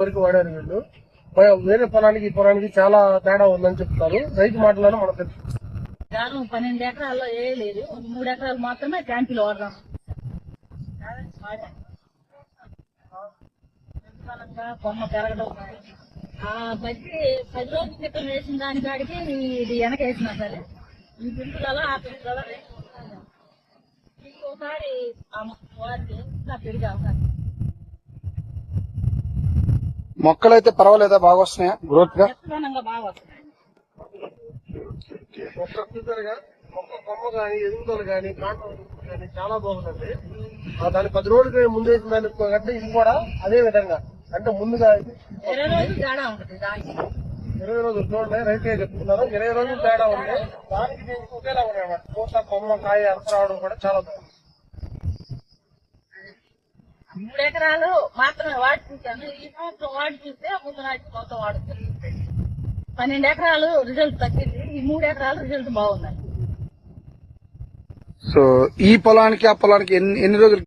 వరకు వాడారు వీళ్ళు. వేరే పొలానికి ఈ పొలానికి చాలా తేడా ఉందని చెప్తారు. రైతు మాటలను మనం తెలుసు. 12 ఎకరాల్లో వేయలేదు, 3 ఎకరాలు మాత్రమే ట్యాంకులు వాడదాం. కొమ్మ పెరగడం బట్టి 10 రోజుల క్రితం వేసిన దానికాడికి ఇది వెనకేసినా సరే ఈ పింపులలో ఆ పింపులలో ఇంకోసారి వాడితే ఇంకా పెరిగే అవకాశం. మొక్కలు అయితే పర్వాలేదా, బాగా వస్తున్నాయా గ్రోత్ గా? బాగా వస్తున్నాయి. ఒక్క కొమ్మ గానీ ఎదుగుదలు గానీ కాండం కానీ చాలా బాగుందండి. దాని 10 రోజులకి ముందు వేసిన దానికంటే ఇది కూడా అదే విధంగా, అంటే ముందుగా 20 రోజులు తేడా ఉంటుంది. 20 రోజులు చూడండి, రైతుగా చెప్తున్నారు. 20 రోజులు తేడా ఉంది. దానికి దీనికి ఒకేలా ఉన్నాయి. పూత కొమ్మ కాయ అంత రావడం కూడా చాలా బాగుంది. 3 ఎకరాలు మాత్రమే వాడి చూశాను. ఈ సంవత్సరం వాడి చూస్తే ముందు నాటి మొత్తం వాడుతుంది. 12 ఎకరాలు రిజల్ట్ తగ్గింది, ఈ 3 ఎకరాలు రిజల్ట్ బాగున్నాయి. సో ఈ పొలానికి ఆ పొలానికి ఎన్ని రోజులు